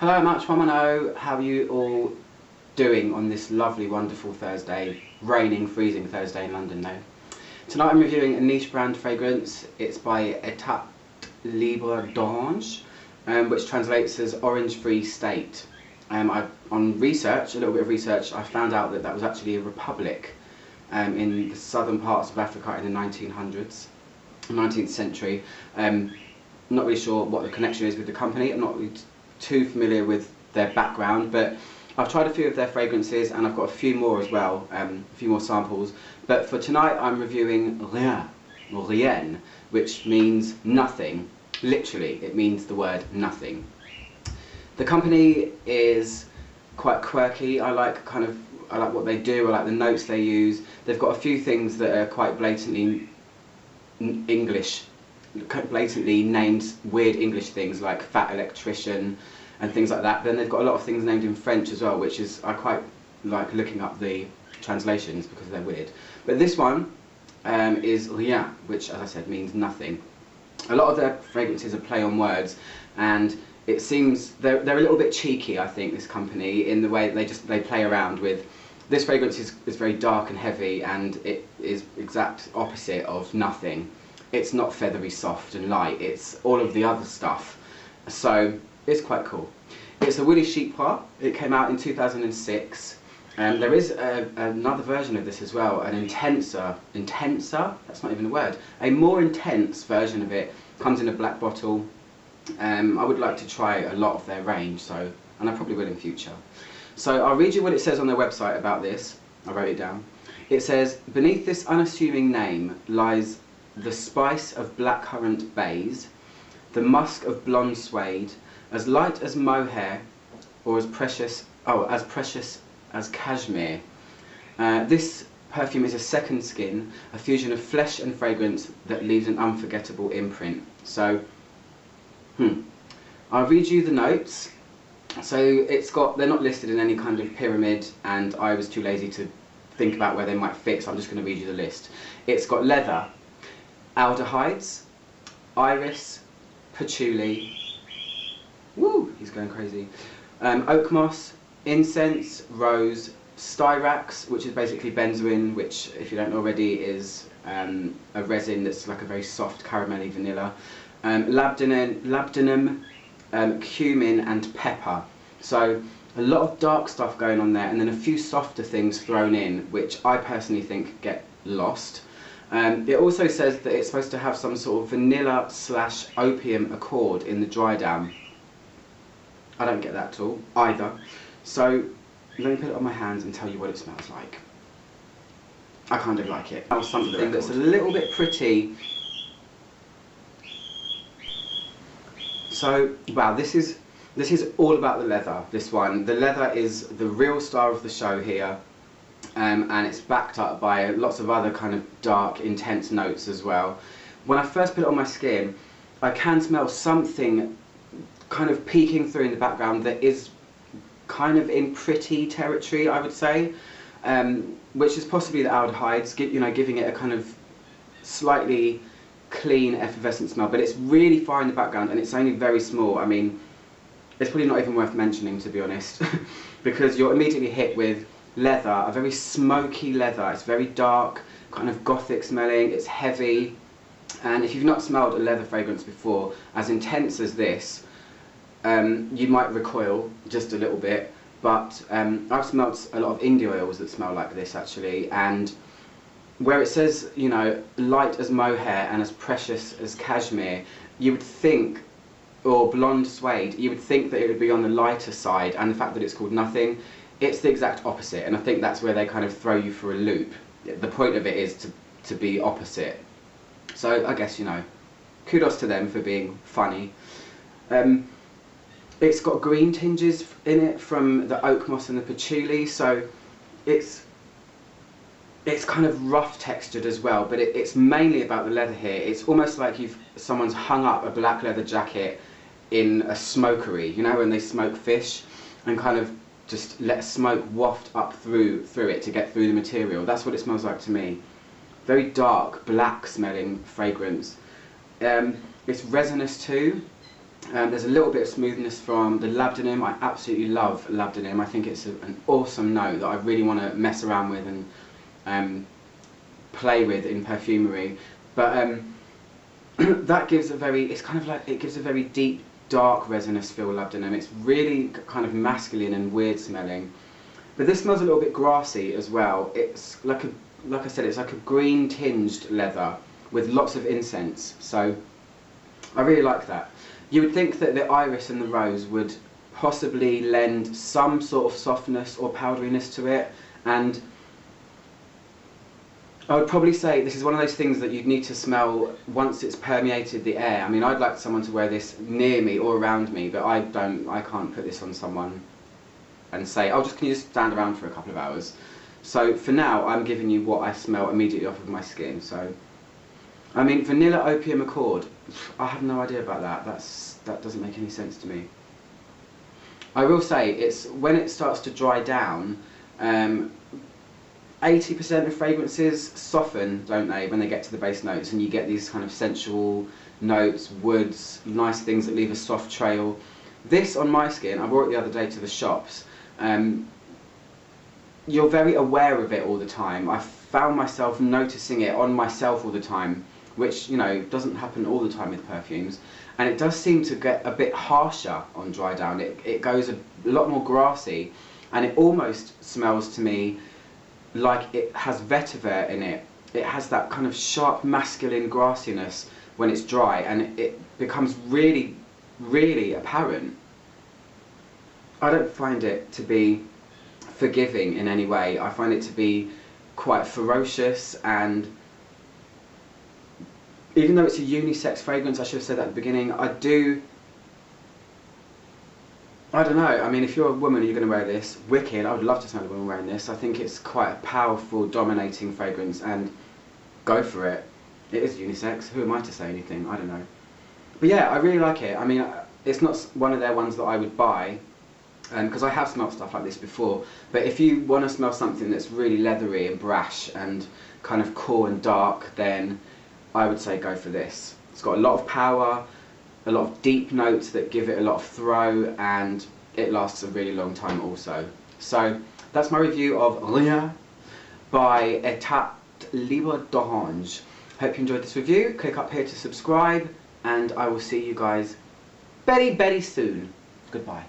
Hello, much Wamano. How are you all doing on this lovely, wonderful Thursday? Raining, freezing Thursday in London though. Tonight I'm reviewing a niche brand fragrance. It's by Etat Libre, which translates as orange-free state. On research, a little bit of research, I found out that that was actually a republic in the southern parts of Africa in the 1900s, 19th century. Not really sure what the connection is with the company. I'm not really too familiar with their background, but I've tried a few of their fragrances and I've got a few more as well, a few more samples. But for tonight I'm reviewing RIEN, or RIEN, which means nothing. Literally, it means the word nothing. The company is quite quirky. I like what they do. I like the notes they use. They've got a few things that are quite blatantly English, blatantly named weird English things like fat electrician and things like that. Then they've got a lot of things named in French as well, which is, I quite like looking up the translations because they're weird. But this one is RIEN, which, as I said, means nothing. A lot of their fragrances are play on words, and it seems they're a little bit cheeky, I think, this company, in the way they play around with. This fragrance is very dark and heavy, and it is exact opposite of nothing. It's not feathery, soft and light, it's all of the other stuff. So it's quite cool. It's a Woody Chipois. It came out in 2006. There is another version of this as well, an intenser, that's not even a word, a more intense version of it. Comes in a black bottle. I would like to try a lot of their range, and I probably will in future. So I'll read you what it says on their website about this. I wrote it down. It says, beneath this unassuming name lies the spice of blackcurrant bays, the musk of blonde suede, as light as mohair, or as precious as cashmere. This perfume is a second skin, a fusion of flesh and fragrance that leaves an unforgettable imprint. So, I'll read you the notes. So they're not listed in any kind of pyramid, and I was too lazy to think about where they might fit, so I'm just going to read you the list. It's got leather, aldehydes, iris, patchouli, woo, he's going crazy, oak moss, incense, rose, styrax, which is basically benzoin, which, if you don't know already, is a resin that's like a very soft caramelly vanilla, labdanum, cumin and pepper. So a lot of dark stuff going on there, and then a few softer things thrown in, which I personally think get lost. It also says that it's supposed to have some sort of vanilla / opium accord in the dry down. I don't get that at all, either. So let me put it on my hands and tell you what it smells like. I kind of like it. That was something that's a little bit pretty. So, wow, this is all about the leather, this one. The leather is the real star of the show here, and it's backed up by lots of other kind of dark, intense notes as well. When I first put it on my skin, I can smell something kind of peeking through in the background that is kind of in pretty territory, I would say, which is possibly the aldehydes, giving it a kind of slightly clean, effervescent smell, but it's really far in the background and it's only very small. I mean, it's probably not even worth mentioning, to be honest, because you're immediately hit with leather, a very smoky leather. It's very dark, kind of gothic smelling, it's heavy, and if you've not smelled a leather fragrance before, as intense as this, you might recoil just a little bit, but I've smelled a lot of India oils that smell like this actually, and where it says, light as mohair and as precious as cashmere, you would think, or blonde suede, you would think that it would be on the lighter side, and the fact that it's called nothing, it's the exact opposite, and I think that's where they kind of throw you for a loop. The point of it is to be opposite. So I guess, kudos to them for being funny. It's got green tinges in it from the oak moss and the patchouli, so it's kind of rough textured as well, but it's mainly about the leather here. It's almost like someone's hung up a black leather jacket in a smokery, when they smoke fish, and kind of just let smoke waft up through it to get through the material. That's what it smells like to me. Very dark, black smelling fragrance. It's resinous too. There's a little bit of smoothness from the labdanum. I absolutely love labdanum. I think it's an awesome note that I really want to mess around with and play with in perfumery. But that gives a very, it's kind of like, it gives a very deep, dark resinous feel, labdanum. It's really kind of masculine and weird smelling. But this smells a little bit grassy as well. It's like I said, it's like a green tinged leather with lots of incense. So I really like that. You would think that the iris and the rose would possibly lend some sort of softness or powderiness to it, and I would probably say this is one of those things that you'd need to smell once it's permeated the air. I mean, I'd like someone to wear this near me or around me, but I can't put this on someone and say, oh, can you just stand around for a couple of hours? So for now, I'm giving you what I smell immediately off of my skin. So, I mean, vanilla opium accord, I have no idea about that. That doesn't make any sense to me. I will say, it's when it starts to dry down, 80% of fragrances soften, don't they, when they get to the base notes, and you get these kind of sensual notes, woods, nice things that leave a soft trail. This on my skin, I wore it the other day to the shops. You're very aware of it all the time. I found myself noticing it on myself all the time, which, you know, doesn't happen all the time with perfumes. And it does seem to get a bit harsher on dry down. It goes a lot more grassy, and it almost smells to me like it has vetiver in it. It has that kind of sharp masculine grassiness when it's dry, and it becomes really, really apparent. I don't find it to be forgiving in any way. I find it to be quite ferocious, and even though it's a unisex fragrance, I should have said that at the beginning, I don't know, I mean, if you're a woman and you're going to wear this, wicked, I would love to smell a woman wearing this. I think it's quite a powerful, dominating fragrance, and go for it. It is unisex, who am I to say anything? I don't know. But yeah, I really like it. I mean, it's not one of their ones that I would buy, because I have smelled stuff like this before, but if you want to smell something that's really leathery and brash and kind of cool and dark, then I would say go for this. It's got a lot of power, a lot of deep notes that give it a lot of throw, and it lasts a really long time also. So that's my review of RIEN by Etat Libre d'Orange. Hope you enjoyed this review. Click up here to subscribe, and I will see you guys very, very soon. Goodbye.